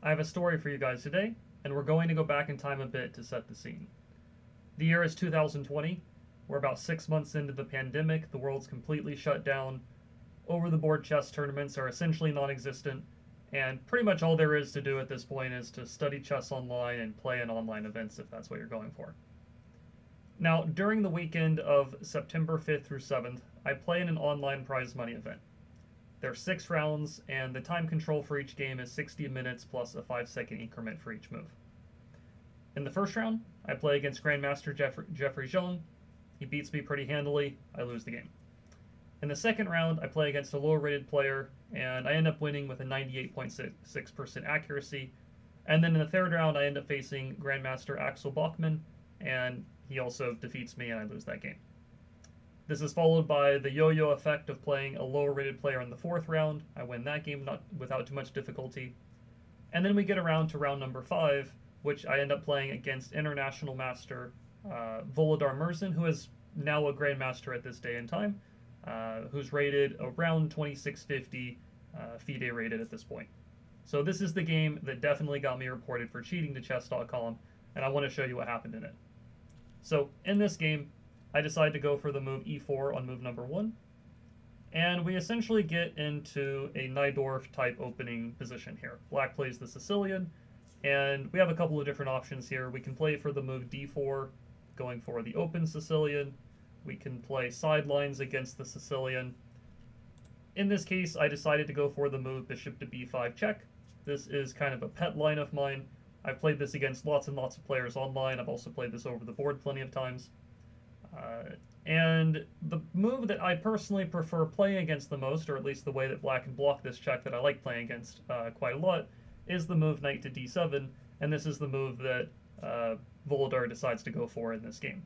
I have a story for you guys today, and we're going to go back in time a bit to set the scene. The year is 2020. We're about 6 months into the pandemic. The world's completely shut down. Over-the-board chess tournaments are essentially non-existent, and pretty much all there is to do at this point is to study chess online and play in online events if that's what you're going for. Now, during the weekend of September 5th through 7th, I play in an online prize money event. There are 6 rounds, and the time control for each game is 60 minutes plus a 5-second increment for each move. In the first round, I play against Grandmaster Jeffrey Zhang. He beats me pretty handily. I lose the game. In the second round, I play against a lower-rated player, and I end up winning with a 98.6% accuracy. And then in the third round, I end up facing Grandmaster Axel Bachmann, and he also defeats me, and I lose that game. This is followed by the yo-yo effect of playing a lower-rated player in the fourth round. I win that game without too much difficulty. And then we get around to round number 5, which I end up playing against International Master Volodar Mirzin, who is now a Grandmaster at this day and time, who's rated around 2650 FIDE rated at this point. So this is the game that definitely got me reported for cheating to chess.com, and I want to show you what happened in it. So in this game, I decide to go for the move e4 on move number 1, and we essentially get into a Najdorf type opening position here. Black plays the Sicilian, and we have a couple of different options here. We can play for the move d4, going for the open Sicilian. We can play sidelines against the Sicilian. In this case, I decided to go for the move bishop to b5 check. This is kind of a pet line of mine. I've played this against lots and lots of players online. I've also played this over the board plenty of times. And the move that I personally prefer playing against the most, or at least the way that black can block this check that I like playing against quite a lot, is the move knight to d7, and this is the move that Volodar decides to go for in this game.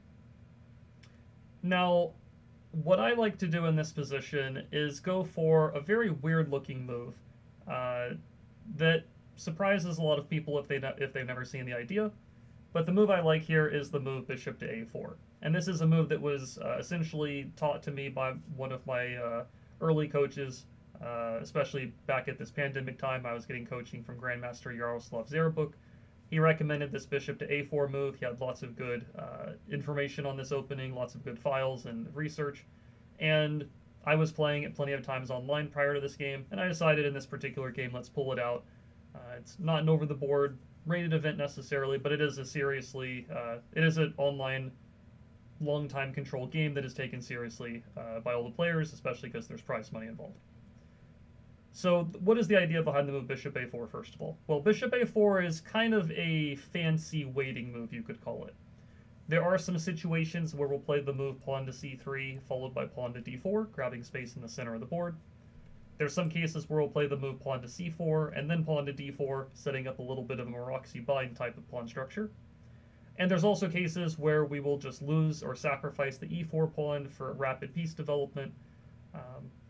Now, what I like to do in this position is go for a very weird-looking move that surprises a lot of people if they've never seen the idea. But the move I like here is the move bishop to a4. And this is a move that was essentially taught to me by one of my early coaches, especially back at this pandemic time. I was getting coaching from Grandmaster Yaroslav Zerbuk. He recommended this bishop to a4 move. He had lots of good information on this opening, lots of good files and research. And I was playing it plenty of times online prior to this game, and I decided in this particular game, let's pull it out. It's not an over-the-board rated event necessarily, but it is it is an online long-time control game that is taken seriously by all the players, especially because there's prize money involved. So what is the idea behind the move bishop a4, first of all? Well, bishop a4 is kind of a fancy waiting move, you could call it. There are some situations where we'll play the move pawn to c3, followed by pawn to d4, grabbing space in the center of the board. There's some cases where we'll play the move pawn to c4, and then pawn to d4, setting up a little bit of a Maroczy bind type of pawn structure. And there's also cases where we will just lose or sacrifice the e4 pawn for rapid piece development.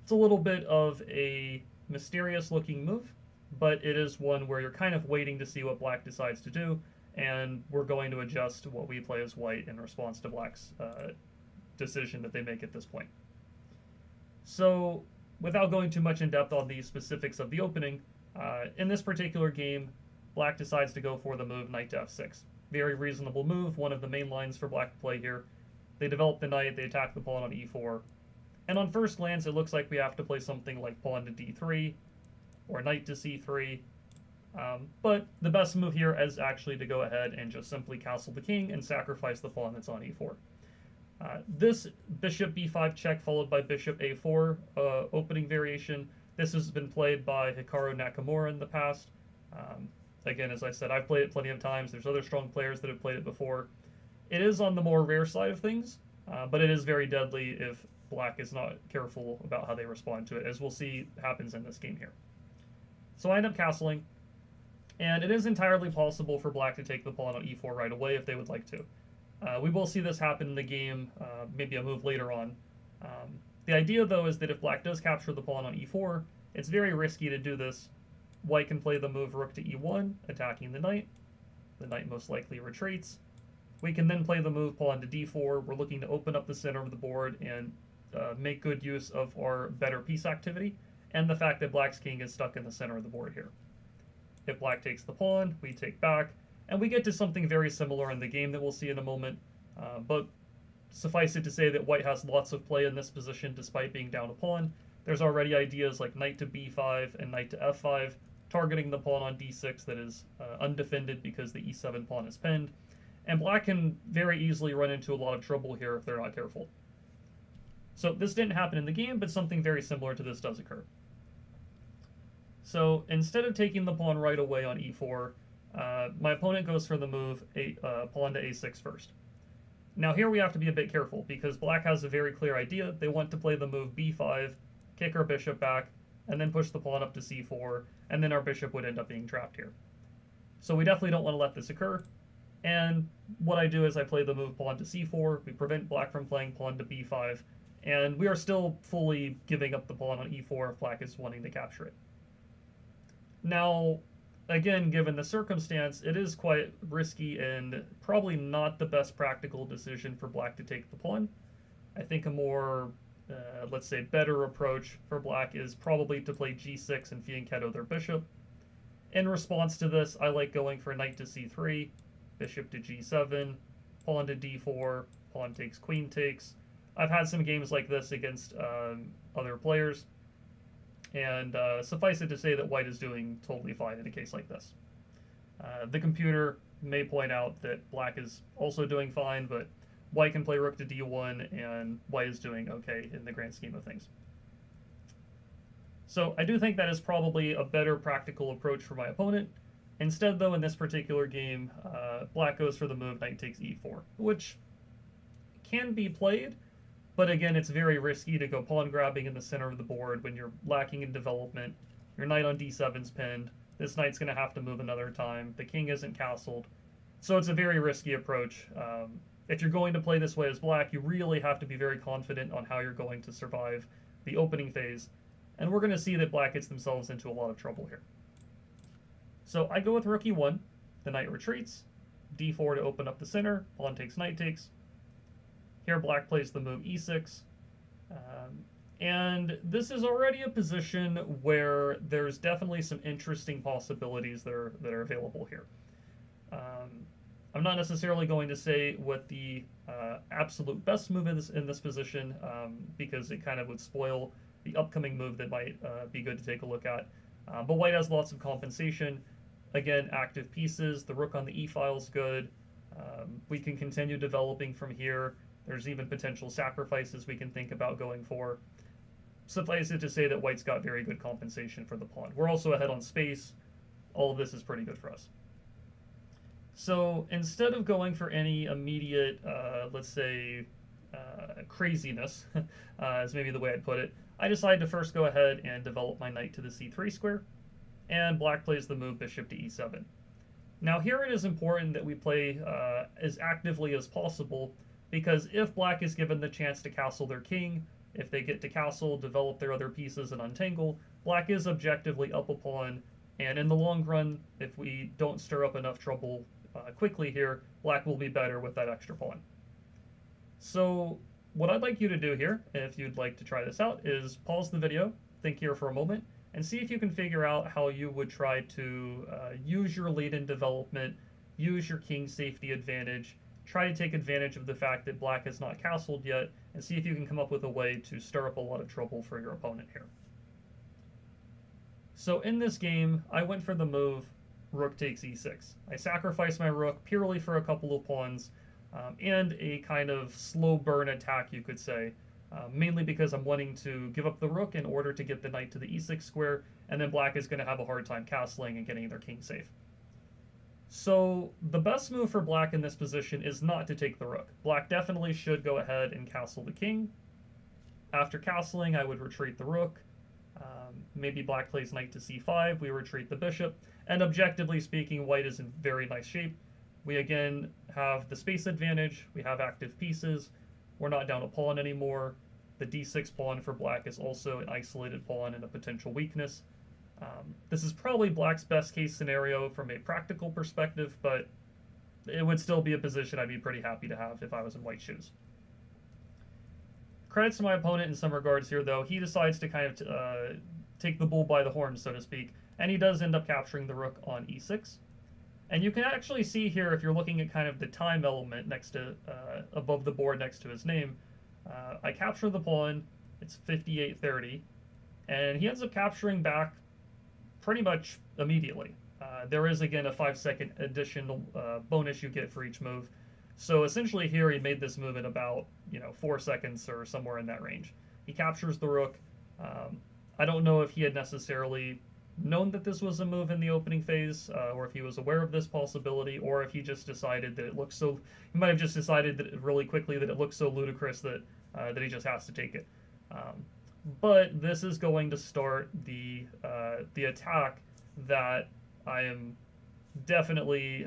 It's a little bit of a mysterious looking move, but it is one where you're kind of waiting to see what black decides to do, and we're going to adjust what we play as white in response to black's decision that they make at this point. So, without going too much in depth on the specifics of the opening, in this particular game, black decides to go for the move knight to f6. Very reasonable move, one of the main lines for black to play here. They develop the knight, they attack the pawn on e4, and on first glance it looks like we have to play something like pawn to d3, or knight to c3, but the best move here is actually to go ahead and just simply castle the king and sacrifice the pawn that's on e4. This bishop b5 check followed by bishop a4 opening variation, this has been played by Hikaru Nakamura in the past. Again, as I said, I've played it plenty of times. There's other strong players that have played it before. It is on the more rare side of things, but it is very deadly if black is not careful about how they respond to it, as we'll see happens in this game here. So I end up castling, and it is entirely possible for black to take the pawn on e4 right away if they would like to. We will see this happen in the game, maybe a move later on. The idea, though, is that if black does capture the pawn on e4, it's very risky to do this. White can play the move rook to e1, attacking the knight. The knight most likely retreats. We can then play the move pawn to d4. We're looking to open up the center of the board and make good use of our better piece activity, and the fact that black's king is stuck in the center of the board here. If black takes the pawn, we take back, and we get to something very similar in the game that we'll see in a moment. But suffice it to say that white has lots of play in this position despite being down a pawn. There's already ideas like knight to b5 and knight to f5, targeting the pawn on d6 that is undefended because the e7 pawn is pinned. And black can very easily run into a lot of trouble here if they're not careful. So this didn't happen in the game, but something very similar to this does occur. So instead of taking the pawn right away on e4, my opponent goes for the move pawn to a6 first. Now here we have to be a bit careful because black has a very clear idea. They want to play the move b5, kick our bishop back, and then push the pawn up to c4, and then our bishop would end up being trapped here. So we definitely don't want to let this occur. And what I do is I play the move pawn to c4, we prevent black from playing pawn to b5, and we are still fully giving up the pawn on e4 if black is wanting to capture it. Now, again, given the circumstance, it is quite risky and probably not the best practical decision for black to take the pawn. I think a more, let's say, better approach for black is probably to play g6 and fianchetto their bishop. In response to this, I like going for knight to c3, bishop to g7, pawn to d4, pawn takes, queen takes. I've had some games like this against other players, and suffice it to say that white is doing totally fine in a case like this. The computer may point out that black is also doing fine, but white can play rook to d1, and white is doing okay in the grand scheme of things. So I do think that is probably a better practical approach for my opponent. Instead, though, in this particular game, black goes for the move knight takes e4, which can be played, but again, it's very risky to go pawn grabbing in the center of the board when you're lacking in development. Your knight on d7's pinned. This knight's going to have to move another time. The king isn't castled. So it's a very risky approach. If you're going to play this way as black, you really have to be very confident on how you're going to survive the opening phase. And we're going to see that black gets themselves into a lot of trouble here. So I go with rook e1. The knight retreats. d4 to open up the center. Pawn takes, knight takes. Here black plays the move e6, and this is already a position where there's definitely some interesting possibilities that are available here. I'm not necessarily going to say what the absolute best move is in this position, because it kind of would spoil the upcoming move that might be good to take a look at. But white has lots of compensation. Again, active pieces. The rook on the e-file is good. We can continue developing from here. There's even potential sacrifices we can think about going for. Suffice it to say that white's got very good compensation for the pawn. We're also ahead on space. All of this is pretty good for us. So instead of going for any immediate, let's say, craziness, is maybe the way I'd put it, I decided to first go ahead and develop my knight to the c3 square, and black plays the move bishop to e7. Now here it is important that we play as actively as possible, because if black is given the chance to castle their king, if they get to castle, develop their other pieces, and untangle, black is objectively up a pawn, and in the long run, if we don't stir up enough trouble quickly here, black will be better with that extra pawn. So what I'd like you to do here, if you'd like to try this out, is pause the video, think here for a moment, and see if you can figure out how you would try to use your lead in development, use your king safety advantage, try to take advantage of the fact that black has not castled yet, and see if you can come up with a way to stir up a lot of trouble for your opponent here. So in this game, I went for the move rook takes e6. I sacrificed my rook purely for a couple of pawns, and a kind of slow burn attack, you could say, mainly because I'm wanting to give up the rook in order to get the knight to the e6 square, and then black is going to have a hard time castling and getting their king safe. So the best move for black in this position is not to take the rook. Black definitely should go ahead and castle the king. After castling, I would retreat the rook. Maybe black plays knight to c5, we retreat the bishop, and objectively speaking, white is in very nice shape. We again have the space advantage, we have active pieces, we're not down a pawn anymore. The d6 pawn for black is also an isolated pawn and a potential weakness. This is probably black's best case scenario from a practical perspective, but it would still be a position I'd be pretty happy to have if I was in white shoes. Credits to my opponent in some regards here, though. He decides to kind of take the bull by the horns, so to speak, and he does end up capturing the rook on e6. And you can actually see here, if you're looking at kind of the time element next to, above the board next to his name, I capture the pawn, it's 58-30, and he ends up capturing back pretty much immediately. There is, again, a 5-second additional bonus you get for each move. So essentially here he made this move in about, 4 seconds or somewhere in that range. He captures the rook. I don't know if he had necessarily known that this was a move in the opening phase, or if he was aware of this possibility, or if he just decided that it looked so... He might have just decided that really quickly that it looks so ludicrous that that he just has to take it. But this is going to start the attack that I am definitely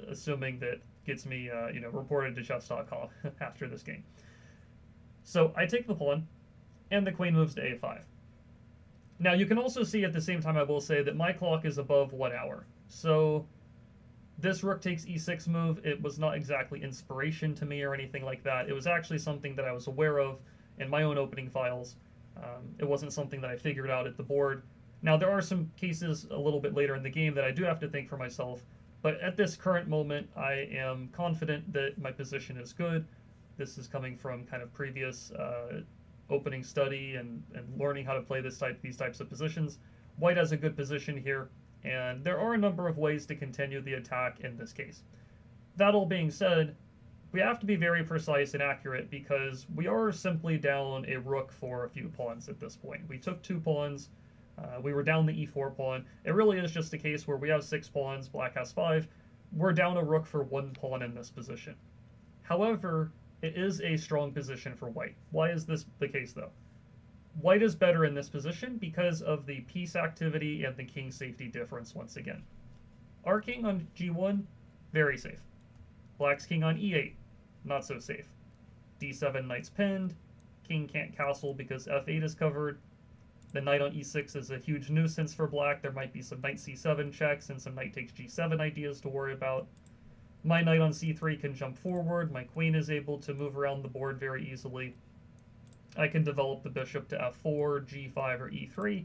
assuming that gets me reported to chess.com after this game. So I take the pawn, and the queen moves to a5. Now you can also see at the same time, I will say, that my clock is above 1 hour. So this rook takes e6 move, it was not exactly inspiration to me or anything like that. It was actually something that I was aware of in my own opening files. It wasn't something that I figured out at the board. Now there are some cases a little bit later in the game that I do have to think for myself, but at this current moment I am confident that my position is good. This is coming from kind of previous opening study and learning how to play these types of positions. White has a good position here, and there are a number of ways to continue the attack in this case. That all being said, we have to be very precise and accurate because we are simply down a rook for a few pawns at this point. We took 2 pawns, we were down the e4 pawn. It really is just a case where we have 6 pawns, black has 5. We're down a rook for 1 pawn in this position. However, it is a strong position for white. Why is this the case, though? White is better in this position because of the piece activity and the king safety difference once again. Our king on g1, very safe. Black's king on e8, not so safe. d7, knight's pinned. King can't castle because f8 is covered. The knight on e6 is a huge nuisance for black. There might be some knight c7 checks and some knight takes g7 ideas to worry about. My knight on c3 can jump forward. My queen is able to move around the board very easily. I can develop the bishop to f4, g5, or e3.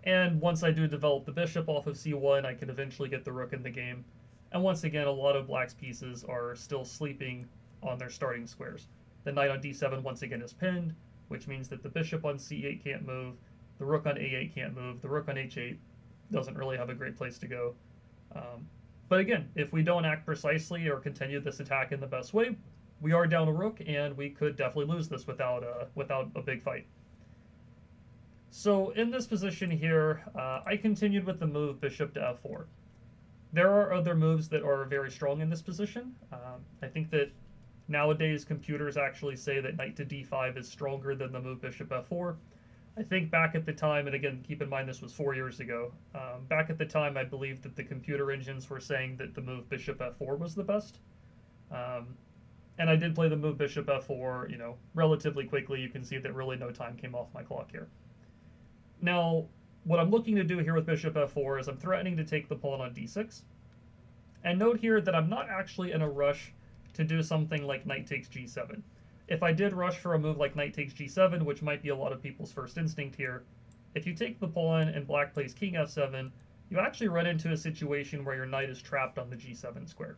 And once I do develop the bishop off of c1, I can eventually get the rook in the game. And once again, a lot of black's pieces are still sleeping on their starting squares. The knight on d7 once again is pinned, which means that the bishop on c8 can't move, the rook on a8 can't move, the rook on h8 doesn't really have a great place to go. But again, if we don't act precisely or continue this attack in the best way, we are down a rook, and we could definitely lose this without a big fight. So in this position here, I continued with the move bishop to f4. There are other moves that are very strong in this position. I think that nowadays computers actually say that knight to d5 is stronger than the move bishop f4. I think back at the time, and again, keep in mind this was 4 years ago, back at the time I believe that the computer engines were saying that the move bishop f4 was the best. And I did play the move bishop f4, relatively quickly. You can see that really no time came off my clock here. Now, what I'm looking to do here with bishop f4 is I'm threatening to take the pawn on d6. And note here that I'm not actually in a rush to do something like knight takes g7. If I did rush for a move like knight takes g7, which might be a lot of people's first instinct here, if you take the pawn and black plays king f7, you actually run into a situation where your knight is trapped on the g7 square.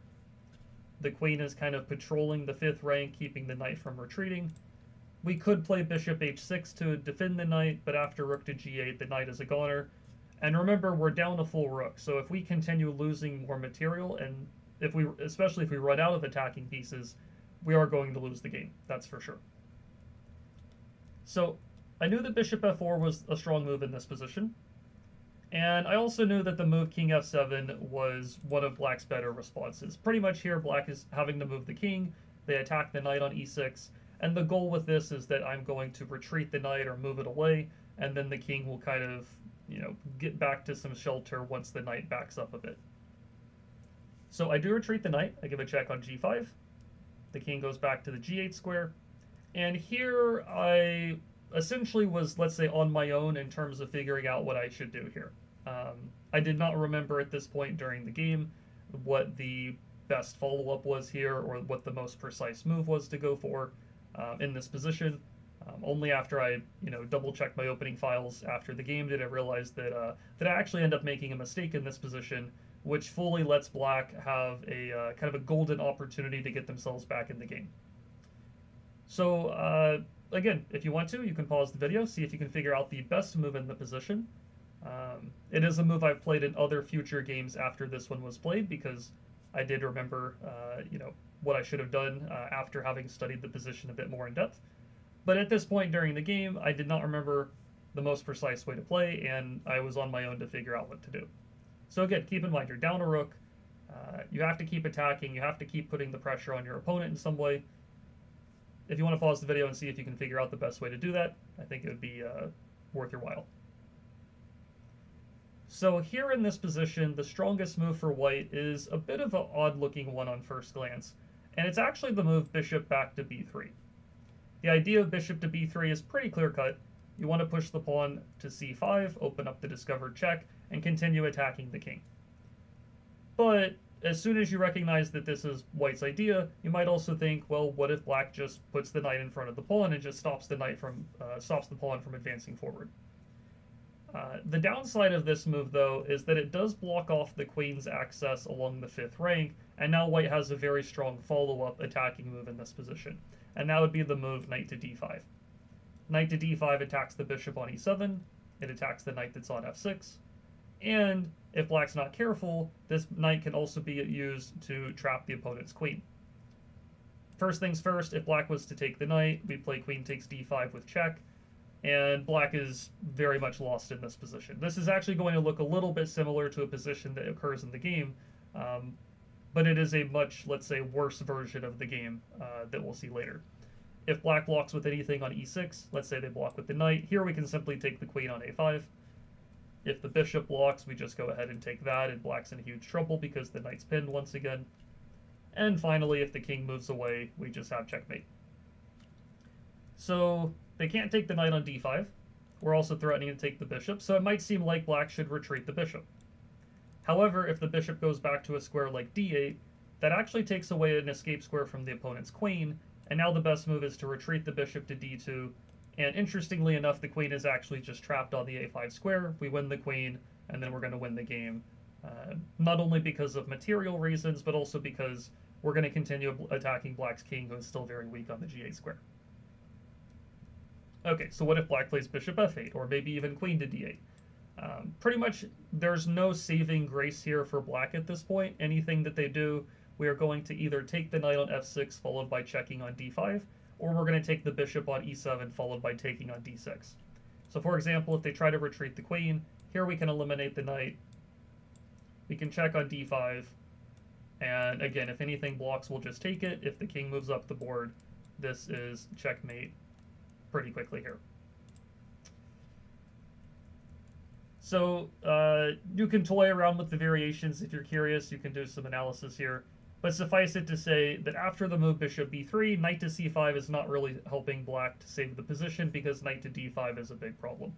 The queen is kind of patrolling the 5th rank, keeping the knight from retreating. We could play bishop h6 to defend the knight, but after rook to g8, the knight is a goner. And remember, we're down a full rook, so if we continue losing more material, and especially if we run out of attacking pieces, we are going to lose the game, that's for sure. So I knew that bishop f4 was a strong move in this position, and I also knew that the move king f7 was one of black's better responses. Pretty much here, black is having to move the king, they attack the knight on e6, and the goal with this is that I'm going to retreat the knight or move it away, and then the king will kind of, get back to some shelter once the knight backs up a bit. So I do retreat the knight, I give a check on g5, the king goes back to the g8 square, and here I essentially was, let's say, on my own in terms of figuring out what I should do here. I did not remember at this point during the game what the best follow-up was here or what the most precise move was to go for in this position. Only after I, double checked my opening files after the game did I realize that I actually end up making a mistake in this position, which fully lets Black have a kind of a golden opportunity to get themselves back in the game. So again, if you want to, you can pause the video, see if you can figure out the best move in the position. It is a move I've played in other future games after this one was played, because I did remember, what I should have done after having studied the position a bit more in depth. But at this point during the game, I did not remember the most precise way to play, and I was on my own to figure out what to do. So again, keep in mind, you're down a rook. You have to keep attacking. You have to keep putting the pressure on your opponent in some way. If you want to pause the video and see if you can figure out the best way to do that, I think it would be worth your while. So here in this position, the strongest move for white is a bit of an odd-looking one on first glance, and it's actually the move bishop back to b3. The idea of bishop to b3 is pretty clear-cut. You want to push the pawn to c5, open up the discovered check, and continue attacking the king. But as soon as you recognize that this is white's idea, you might also think, well, what if black just puts the knight in front of the pawn and just stops the pawn from advancing forward? The downside of this move, though, is that it does block off the queen's access along the 5th rank, and now white has a very strong follow-up attacking move in this position, and that would be the move knight to d5. Knight to d5 attacks the bishop on e7, it attacks the knight that's on f6, and if black's not careful, this knight can also be used to trap the opponent's queen. First things first, if black was to take the knight, we play queen takes d5 with check, and black is very much lost in this position. This is actually going to look a little bit similar to a position that occurs in the game, but it is a much, let's say, worse version of the game that we'll see later. If black blocks with anything on e6, let's say they block with the knight, here we can simply take the queen on a5. If the bishop blocks, we just go ahead and take that, and black's in huge trouble because the knight's pinned once again. And finally, if the king moves away, we just have checkmate. So they can't take the knight on d5. We're also threatening to take the bishop, so it might seem like black should retreat the bishop. However, if the bishop goes back to a square like d8, that actually takes away an escape square from the opponent's queen, and now the best move is to retreat the bishop to d2, and interestingly enough, the queen is actually just trapped on the a5 square. We win the queen, and then we're going to win the game, not only because of material reasons, but also because we're going to continue attacking black's king, who is still very weak on the g8 square. Okay, so what if black plays bishop f8, or maybe even queen to d8? Pretty much, there's no saving grace here for black at this point. Anything that they do, we are going to either take the knight on f6 followed by checking on d5, or we're going to take the bishop on e7 followed by taking on d6. So for example, if they try to retreat the queen, here we can eliminate the knight. We can check on d5, and again, if anything blocks, we'll just take it. If the king moves up the board, this is checkmate pretty quickly here. So you can toy around with the variations if you're curious. You can do some analysis here. But suffice it to say that after the move bishop b3, knight to c5 is not really helping black to save the position because knight to d5 is a big problem.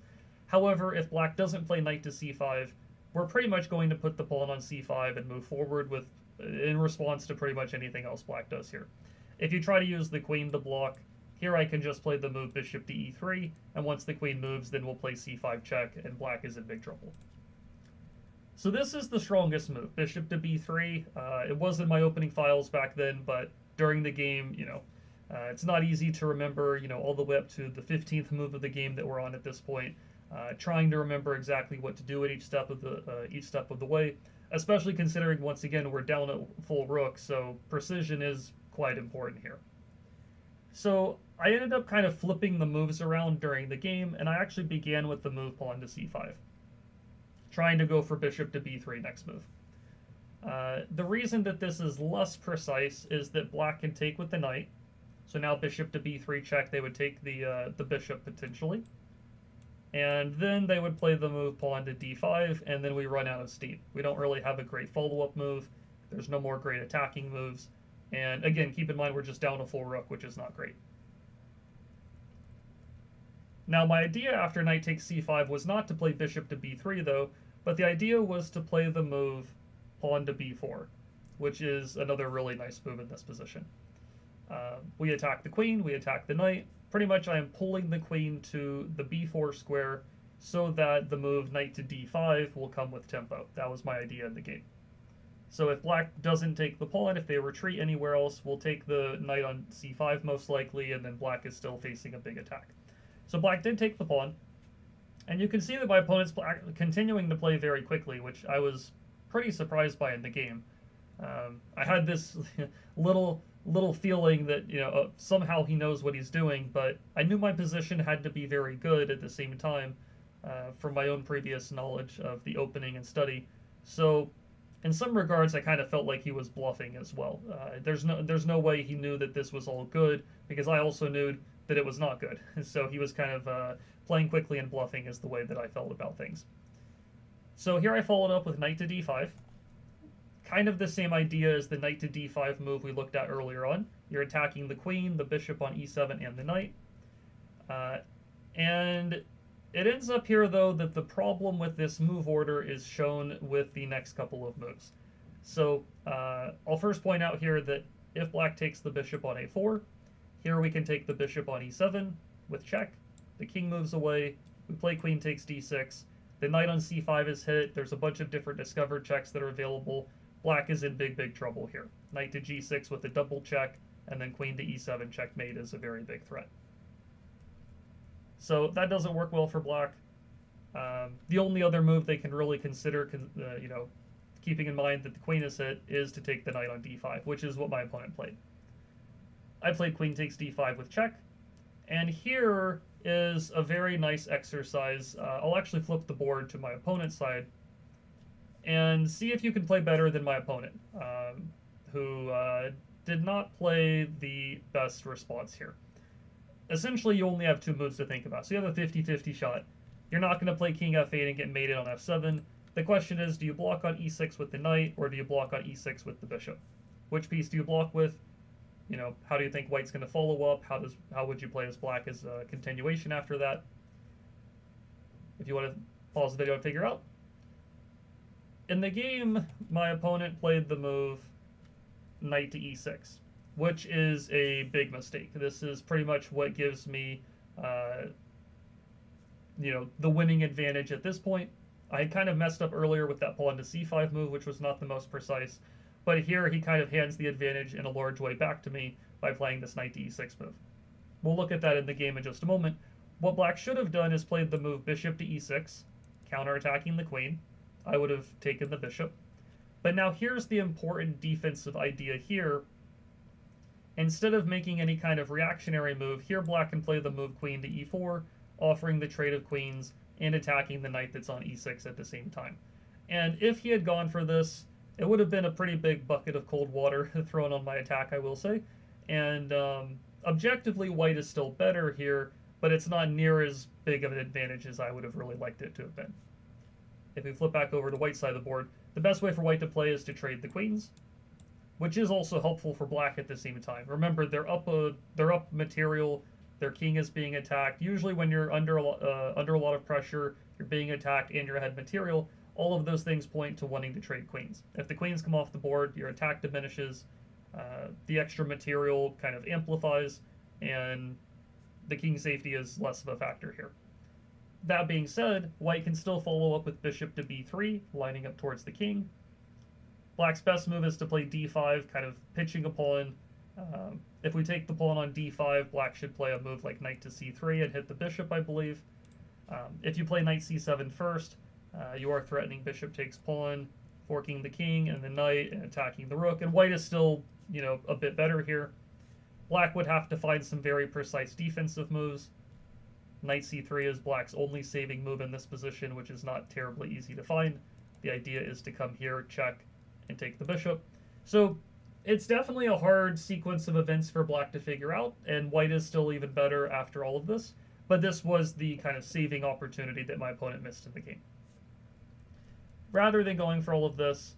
However, if black doesn't play knight to c5, we're pretty much going to put the pawn on c5 and move forward with in response to pretty much anything else black does here. If you try to use the queen to block, here I can just play the move bishop to e3, and once the queen moves, then we'll play c5 check, and black is in big trouble. So this is the strongest move, bishop to b3. It was in my opening files back then, but during the game, it's not easy to remember, all the way up to the 15th move of the game that we're on at this point. Trying to remember exactly what to do at each step of the way, especially considering, once again, we're down at full rook, so precision is quite important here. So I ended up kind of flipping the moves around during the game, and I actually began with the move pawn to c5, trying to go for bishop to b3 next move. The reason that this is less precise is that black can take with the knight, so now bishop to b3 check, they would take the bishop potentially, and then they would play the move pawn to d5, and then we run out of steam. We don't really have a great follow-up move, there's no more great attacking moves, and again, keep in mind we're just down a full rook, which is not great. Now my idea after knight takes c5 was not to play bishop to b3 though, but the idea was to play the move pawn to b4, which is another really nice move in this position. We attack the queen, we attack the knight. Pretty much I am pulling the queen to the b4 square so that the move knight to d5 will come with tempo. That was my idea in the game. So if black doesn't take the pawn, if they retreat anywhere else, we'll take the knight on c5 most likely, and then black is still facing a big attack. So black did take the pawn, and you can see that my opponent's continuing to play very quickly, which I was pretty surprised by in the game. I had this little feeling that, you know, somehow he knows what he's doing, but I knew my position had to be very good at the same time from my own previous knowledge of the opening and study. So in some regards, I kind of felt like he was bluffing as well. There's no way he knew that this was all good, because I also knew that it was not good. So he was kind of playing quickly and bluffing is the way that I felt about things. So here I followed up with knight to d5. Kind of the same idea as the knight to d5 move we looked at earlier on. You're attacking the queen, the bishop on e7, and the knight. And it ends up here, though, that the problem with this move order is shown with the next couple of moves. So I'll first point out here that if black takes the bishop on a4, here we can take the bishop on e7 with check. The king moves away. We play queen takes d6. The knight on c5 is hit. There's a bunch of different discovered checks that are available. Black is in big trouble here. Knight to g6 with a double check, and then queen to e7 checkmate is a very big threat. So that doesn't work well for black. The only other move they can really consider, you know, keeping in mind that the queen is hit, is to take the knight on d5, which is what my opponent played. I played queen takes d5 with check, and here is a very nice exercise. I'll actually flip the board to my opponent's side and see if you can play better than my opponent, who did not play the best response here. Essentially, you only have two moves to think about. So you have a 50-50 shot. You're not going to play king f8 and get mated on f7. The question is, do you block on e6 with the knight, or do you block on e6 with the bishop? Which piece do you block with? You know, how do you think white's going to follow up? How would you play as black as a continuation after that? If you want to pause the video and figure out. In the game, my opponent played the move knight to e6, which is a big mistake. This is pretty much what gives me, you know, the winning advantage at this point. I had kind of messed up earlier with that pawn to c5 move, which was not the most precise. But here he kind of hands the advantage in a large way back to me by playing this knight to e6 move. We'll look at that in the game in just a moment. What black should have done is played the move bishop to e6, counterattacking the queen. I would have taken the bishop. But now here's the important defensive idea here. Instead of making any kind of reactionary move, here black can play the move queen to e4, offering the trade of queens and attacking the knight that's on e6 at the same time. And if he had gone for this, it would have been a pretty big bucket of cold water thrown on my attack, I will say. And objectively, white is still better here, but it's not near as big of an advantage as I would have really liked it to have been. If we flip back over to white's side of the board, the best way for white to play is to trade the queens, which is also helpful for black at the same time. Remember, they're up material, their king is being attacked. Usually when you're under a lot of pressure, you're being attacked and you're ahead material, all of those things point to wanting to trade queens. If the queens come off the board, your attack diminishes, the extra material kind of amplifies, and the king safety is less of a factor here. That being said, white can still follow up with bishop to b3, lining up towards the king. Black's best move is to play d5, kind of pitching a pawn. If we take the pawn on d5, black should play a move like knight to c3 and hit the bishop, I believe. If you play knight c7 first, you are threatening bishop takes pawn, forking the king and the knight and attacking the rook, and white is still, you know, a bit better here. Black would have to find some very precise defensive moves. Knight c3 is black's only saving move in this position, which is not terribly easy to find. The idea is to come here, check, and take the bishop. So it's definitely a hard sequence of events for black to figure out, and white is still even better after all of this. But this was the kind of saving opportunity that my opponent missed in the game. Rather than going for all of this,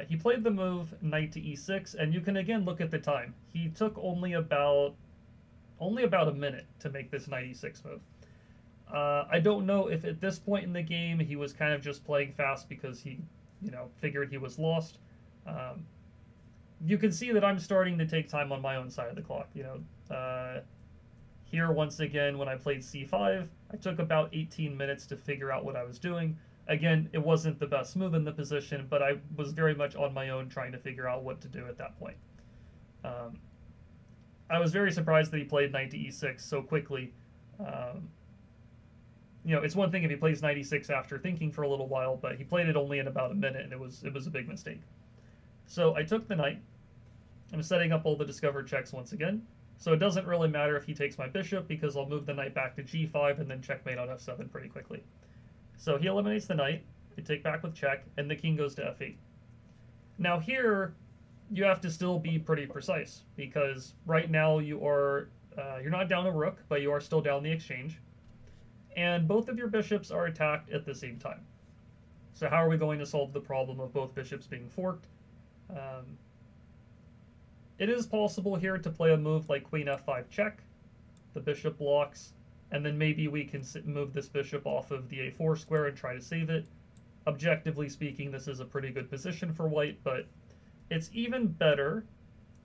he played the move knight to e6, and you can again look at the time. He took only about a minute to make this knight e6 move. I don't know if at this point in the game he was kind of just playing fast because he, you know, figured he was lost. you can see that I'm starting to take time on my own side of the clock. Here, once again, when I played c5, I took about 18 minutes to figure out what I was doing. Again, it wasn't the best move in the position, but I was very much on my own trying to figure out what to do at that point. I was very surprised that he played knight to e6 so quickly. It's one thing if he plays knight e6 after thinking for a little while, but he played it only in about a minute, and it was a big mistake. So I took the knight. I'm setting up all the discovered checks once again. So it doesn't really matter if he takes my bishop, because I'll move the knight back to g5 and then checkmate on f7 pretty quickly. So he eliminates the knight, I take back with check, and the king goes to f8. Now here, you have to still be pretty precise, because right now you're not down a rook, but you are still down the exchange. And both of your bishops are attacked at the same time. So how are we going to solve the problem of both bishops being forked? It is possible here to play a move like queen f5 check. The bishop blocks, and then maybe we can move this bishop off of the a4 square and try to save it. Objectively speaking, this is a pretty good position for white, but it's even better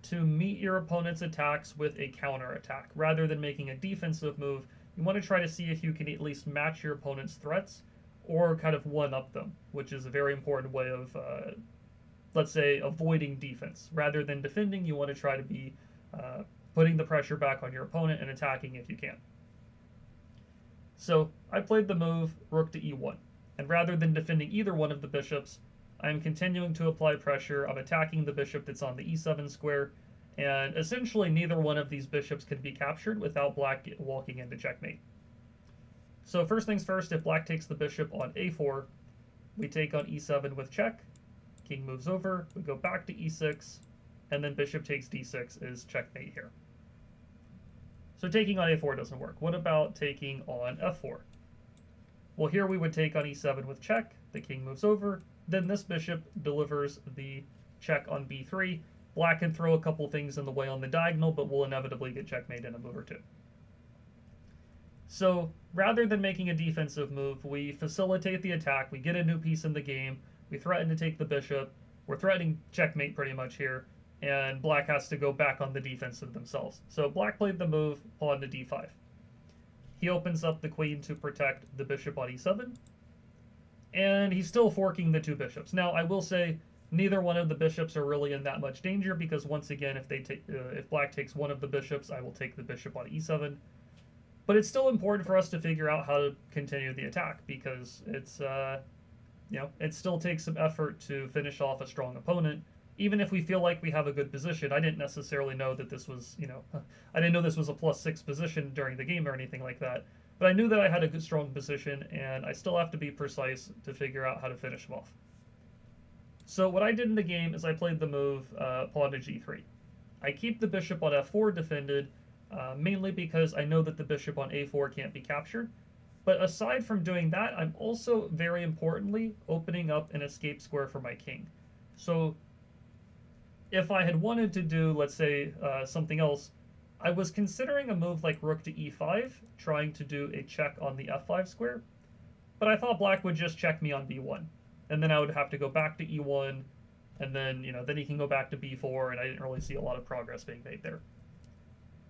to meet your opponent's attacks with a counterattack. Rather than making a defensive move, you want to try to see if you can at least match your opponent's threats or kind of one-up them, which is a very important way of let's say, avoiding defense. Rather than defending, you want to try to be putting the pressure back on your opponent and attacking if you can. So I played the move rook to e1, and rather than defending either one of the bishops, I'm continuing to apply pressure. I'm attacking the bishop that's on the e7 square, and essentially neither one of these bishops can be captured without black walking into checkmate. So first things first, if black takes the bishop on a4, we take on e7 with check. King moves over, we go back to e6, and then bishop takes d6 is checkmate here. So taking on a4 doesn't work. What about taking on f4? Well, here we would take on e7 with check, the king moves over, then this bishop delivers the check on b3. Black can throw a couple things in the way on the diagonal, but will inevitably get checkmate in a move or two. So rather than making a defensive move, we facilitate the attack, we get a new piece in the game, we threaten to take the bishop, we're threatening checkmate pretty much here, and black has to go back on the defensive themselves. So black played the move, pawn to d5. He opens up the queen to protect the bishop on e7, and he's still forking the two bishops. Now, I will say, neither one of the bishops are really in that much danger, because once again, if black takes one of the bishops, I will take the bishop on e7. But it's still important for us to figure out how to continue the attack, because it still takes some effort to finish off a strong opponent, even if we feel like we have a good position. I didn't necessarily know that this was, I didn't know this was a +6 position during the game or anything like that, but I knew that I had a good, strong position, and I still have to be precise to figure out how to finish him off. So what I did in the game is I played the move pawn to g3. I keep the bishop on f4 defended, mainly because I know that the bishop on a4 can't be captured. But aside from doing that, I'm also, very importantly, opening up an escape square for my king. So if I had wanted to do, let's say, something else, I was considering a move like rook to e5, trying to do a check on the f5 square, but I thought black would just check me on b1, and then I would have to go back to e1, and then, then he can go back to b4, and I didn't really see a lot of progress being made there.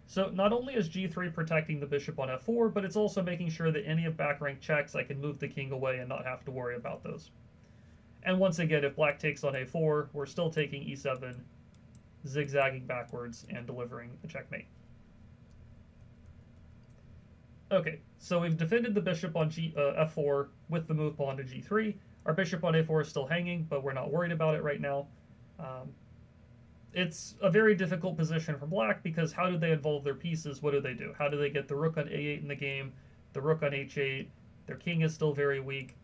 So not only is g3 protecting the bishop on f4, but it's also making sure that any of back rank checks, I can move the king away and not have to worry about those. And once again, if black takes on a4, we're still taking e7, zigzagging backwards and delivering a checkmate. Okay, so we've defended the bishop on f4 with the move pawn to g3. Our bishop on a4 is still hanging, but we're not worried about it right now. It's a very difficult position for black, because how do they involve their pieces? What do? How do they get the rook on a8 in the game, the rook on h8? Their king is still very weak.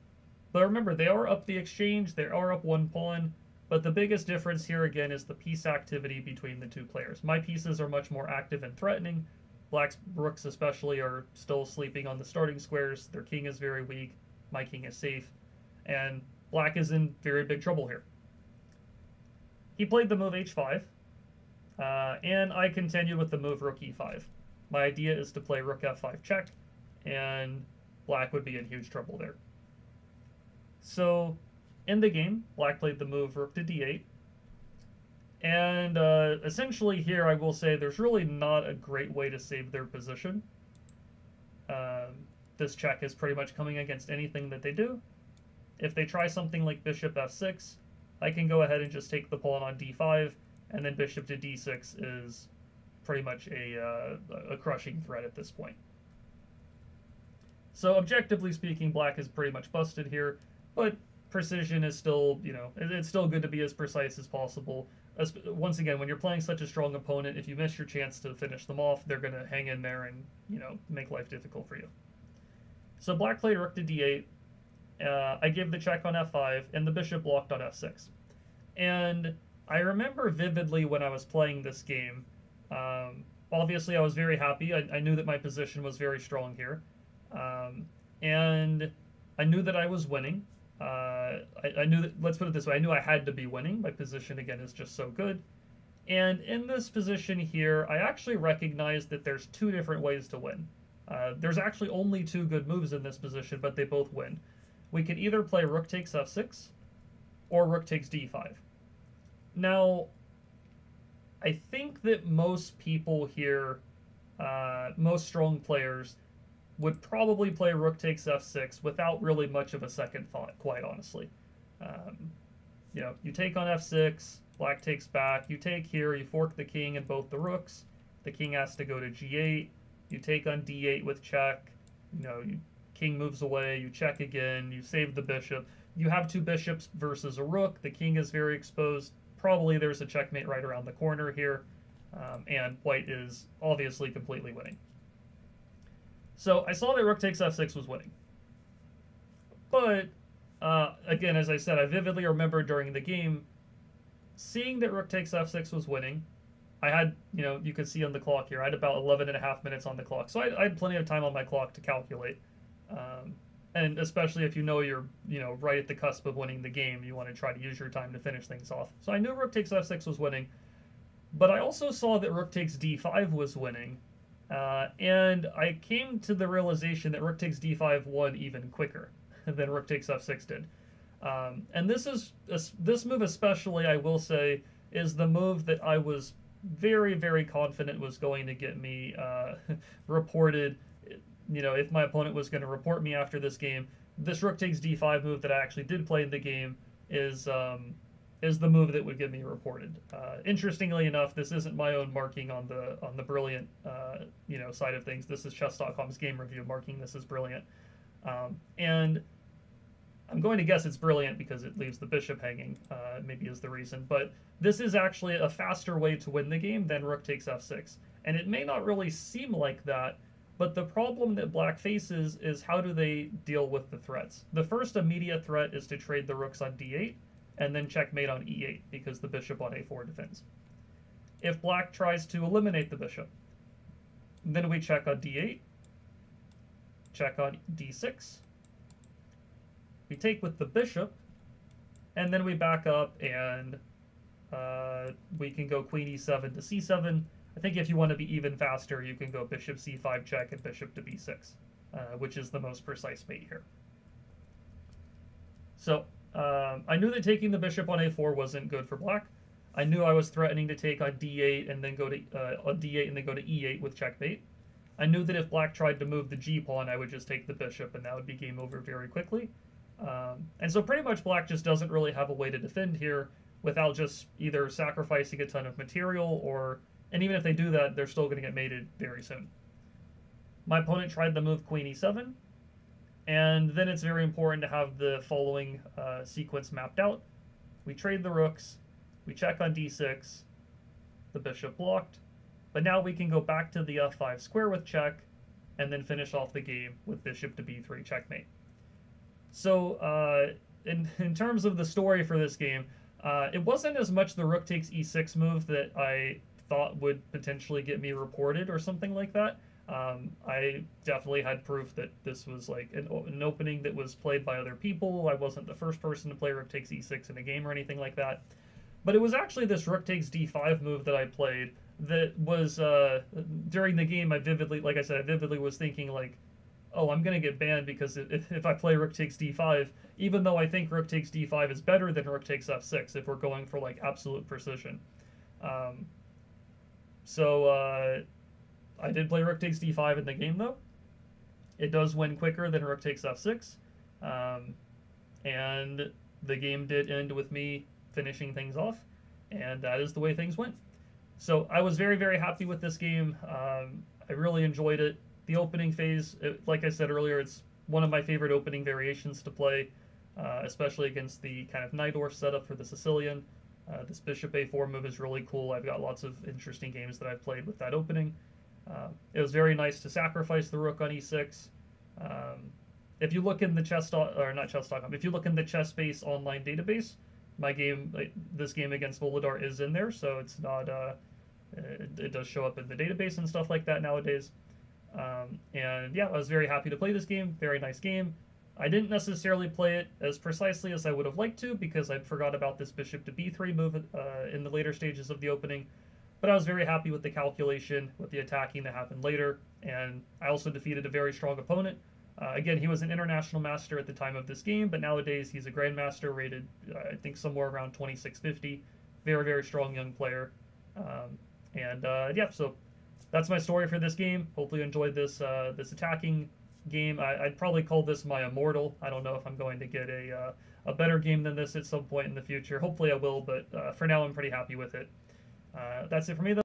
But remember, they are up the exchange, they are up one pawn, but the biggest difference here again is the piece activity between the two players. My pieces are much more active and threatening. Black's rooks especially are still sleeping on the starting squares. Their king is very weak, my king is safe, and black is in very big trouble here. He played the move h5, and I continued with the move rook e5. My idea is to play rook f5 check, and black would be in huge trouble there. So in the game, black played the move rook to d8. And essentially here I will say there's really not a great way to save their position. This check is pretty much coming against anything that they do. If they try something like bishop f6, I can go ahead and just take the pawn on d5, and then bishop to d6 is pretty much a crushing threat at this point. So objectively speaking, black is pretty much busted here, but precision is still, it's still good to be as precise as possible. Once again, when you're playing such a strong opponent, if you miss your chance to finish them off, they're going to hang in there and, make life difficult for you. So black played rook to d8. I gave the check on f5, and the bishop blocked on f6. And I remember vividly when I was playing this game, obviously I was very happy. I knew that my position was very strong here. And I knew that I was winning. I knew that, let's put it this way, I knew I had to be winning. My position, again, is just so good. And in this position here, I actually recognized that there's two different ways to win. There's actually only two good moves in this position, but they both win. We can either play rook takes f6 or rook takes d5. Now, I think that most people here, most strong players, would probably play rook takes f6 without really much of a second thought, quite honestly. You take on f6, black takes back, you take here, you fork the king and both the rooks, the king has to go to g8, you take on d8 with check, king moves away, you check again, you save the bishop. You have two bishops versus a rook, the king is very exposed, probably there's a checkmate right around the corner here, and white is obviously completely winning. So I saw that rook takes f6 was winning. But, again, as I said, I vividly remember during the game, seeing that rook takes f6 was winning. I had, you could see on the clock here, I had about 11.5 minutes on the clock. So I had plenty of time on my clock to calculate. And especially if you're, right at the cusp of winning the game, you want to try to use your time to finish things off. So I knew rook takes f6 was winning. But I also saw that rook takes d5 was winning. And I came to the realization that rook takes d5 won even quicker than rook takes f6 did. And this move especially, I will say, is the move that I was very, very confident was going to get me reported. If my opponent was going to report me after this game, this rook takes d5 move that I actually did play in the game is the move that would get me reported. Interestingly enough, this isn't my own marking on the brilliant side of things. This is chess.com's game review marking this as brilliant, and I'm going to guess it's brilliant because it leaves the bishop hanging. Maybe is the reason, but this is actually a faster way to win the game than rook takes f6, and it may not really seem like that. But the problem that black faces is how do they deal with the threats? The first immediate threat is to trade the rooks on d8, and then checkmate on e8, because the bishop on a4 defends. If black tries to eliminate the bishop, then we check on d8, check on d6, we take with the bishop, and then we back up, and we can go queen e7 to c7. I think if you want to be even faster, you can go bishop c5 check and bishop to b6, which is the most precise mate here. So I knew that taking the bishop on a4 wasn't good for black. I knew I was threatening to take on d8 and then go to e8 with checkmate. I knew that if black tried to move the g pawn, I would just take the bishop, and that would be game over very quickly. And so pretty much black just doesn't really have a way to defend here without just either sacrificing a ton of material and even if they do that, they're still going to get mated very soon. My opponent tried the move queen e7, and then it's very important to have the following sequence mapped out. We trade the rooks, we check on d6, the bishop blocked, but now we can go back to the f5 square with check, and then finish off the game with bishop to b3 checkmate. So in terms of the story for this game, it wasn't as much the rook takes e6 move that I thought would potentially get me reported or something like that. I definitely had proof that this was like an opening that was played by other people. I wasn't the first person to play rook takes e6 in a game or anything like that. But it was actually this rook takes d5 move that I played that was, during the game, I vividly was thinking like, oh, I'm going to get banned because if I play rook takes d5, even though I think rook takes d5 is better than rook takes f6 if we're going for like absolute precision. Um, so I did play rook takes d5 in the game, though. It does win quicker than rook takes f6. And the game did end with me finishing things off, and that is the way things went. So I was very, very happy with this game. I really enjoyed it. The opening phase, like I said earlier, it's one of my favorite opening variations to play, especially against the kind of Najdorf setup for the Sicilian. This bishop a4 move is really cool. I've got lots of interesting games that I've played with that opening. It was very nice to sacrifice the rook on e6. If you look in the or not chess.com, if you look in the ChessBase online database, my game, this game against Volodar is in there, so it's not, it does show up in the database and stuff like that nowadays. And yeah, I was very happy to play this game. Very nice game. I didn't necessarily play it as precisely as I would have liked to, because I forgot about this bishop to b3 move in the later stages of the opening. But I was very happy with the calculation, with the attacking that happened later, and I also defeated a very strong opponent. Again, he was an international master at the time of this game, but nowadays he's a grandmaster rated, I think, somewhere around 2650. Very, very strong young player. Yeah, so that's my story for this game. Hopefully you enjoyed this this attacking game. I'd probably call this my immortal. I don't know if I'm going to get a better game than this at some point in the future. Hopefully I will, but for now I'm pretty happy with it. That's it for me, though.